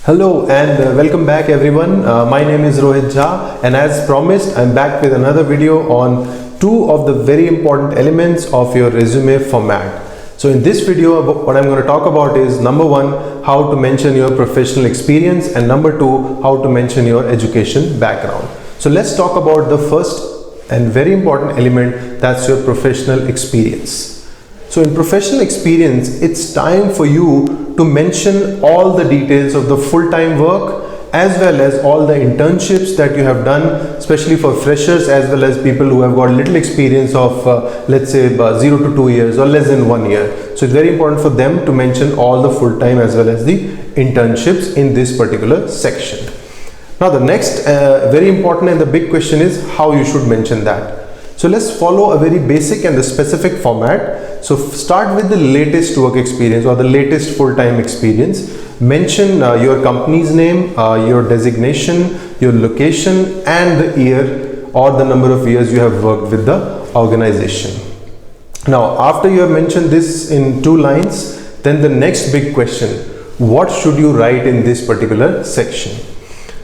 Hello and welcome back everyone. My name is Rohit Jha, and as promised I'm back with another video on two of the very important elements of your resume format. So in this video what I'm going to talk about is number one, how to mention your professional experience, and number two, how to mention your education background. So let's talk about the first and very important element, that's your professional experience. So in professional experience, it's time for you to mention all the details of the full-time work as well as all the internships that you have done, especially for freshers as well as people who have got little experience of let's say 0 to 2 years or less than 1 year. So it's very important for them to mention all the full-time as well as the internships in this particular section. Now the next very important and the big question is how you should mention that. So let's follow a very basic and the specific format. So start with the latest work experience or the latest full-time experience. Mention your company's name, your designation, your location, and the year or the number of years you have worked with the organization. Now after you have mentioned this in 2 lines, then the next big question, what should you write in this particular section?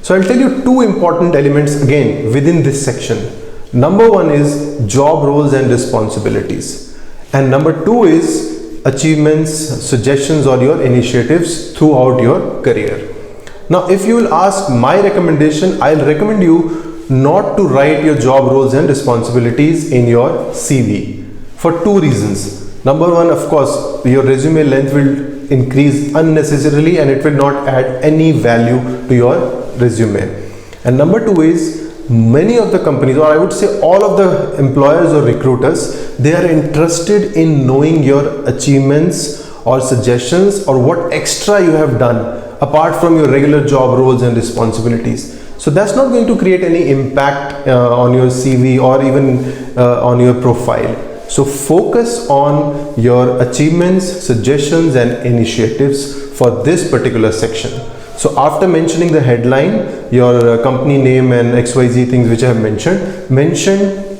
So I'll tell you 2 important elements again within this section. Number 1 is job roles and responsibilities, and number 2 is achievements, suggestions, or your initiatives throughout your career. Now if you will ask my recommendation, I'll recommend you not to write your job roles and responsibilities in your CV for 2 reasons. Number 1, of course, your resume length will increase unnecessarily and it will not add any value to your resume. And number 2 is, many of the companies, or I would say all of the employers or recruiters, they are interested in knowing your achievements or suggestions or what extra you have done apart from your regular job roles and responsibilities. So that's not going to create any impact on your CV or even on your profile. So focus on your achievements, suggestions, and initiatives for this particular section. So after mentioning the headline, your company name and XYZ things which I have mentioned, mention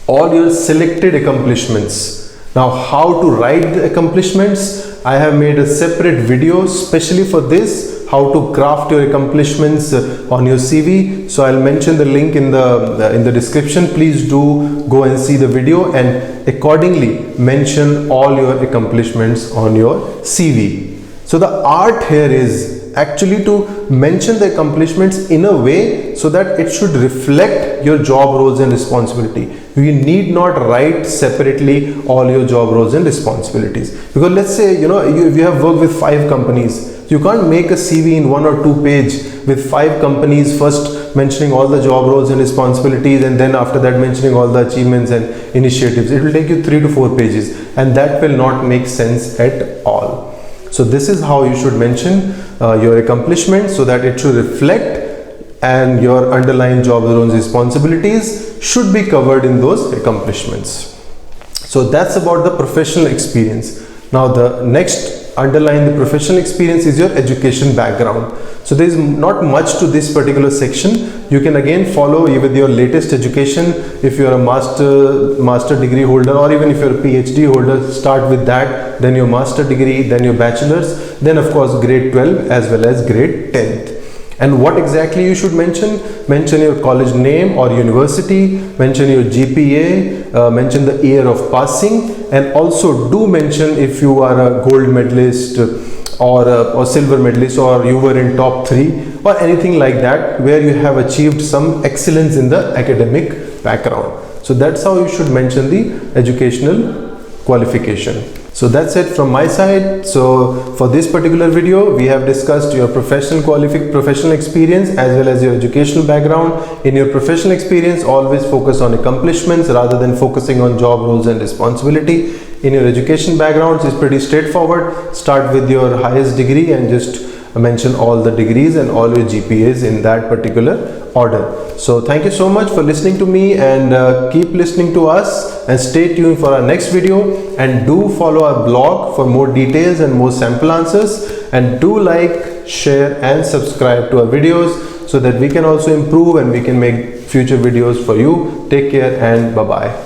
all your selected accomplishments. Now how to write the accomplishments, I have made a separate video specially for this, how to craft your accomplishments on your CV. So I'll mention the link in the description. Please do go and see the video and accordingly mention all your accomplishments on your CV. So the art here is actually to mention the accomplishments in a way so that it should reflect your job roles and responsibility. You need not write separately all your job roles and responsibilities, because let's say you have worked with 5 companies. You can't make a CV in 1 or 2 page with 5 companies, first mentioning all the job roles and responsibilities and then after that mentioning all the achievements and initiatives. It will take you 3 to 4 pages and that will not make sense at all. So this is how you should mention your accomplishments so that it should reflect, and your underlying job roles and responsibilities should be covered in those accomplishments. So that's about the professional experience. Now the next underlying the professional experience is your education background. So there is not much to this particular section. You can again follow with your latest education. If you are a master degree holder, or even if you are a PhD holder, start with that, then your master degree, then your bachelor's, then of course grade 12 as well as grade 10th. And what exactly you should mention? Mention your college name or university, mention your GPA, mention the year of passing, and also do mention if you are a gold medalist or silver medalist, or you were in top 3 or anything like that where you have achieved some excellence in the academic background. So that's how you should mention the educational qualification. So that's it from my side. So for this particular video, we have discussed your professional experience as well as your educational background. In your professional experience, always focus on accomplishments rather than focusing on job roles and responsibility. In your education background, it's pretty straightforward. Start with your highest degree and just mention all the degrees and all your GPAs in that particular order. So thank you so much for listening to me, and keep listening to us, and stay tuned for our next video, and do follow our blog for more details and more sample answers, and do like, share and subscribe to our videos so that we can also improve and we can make future videos for you. Take care and bye bye.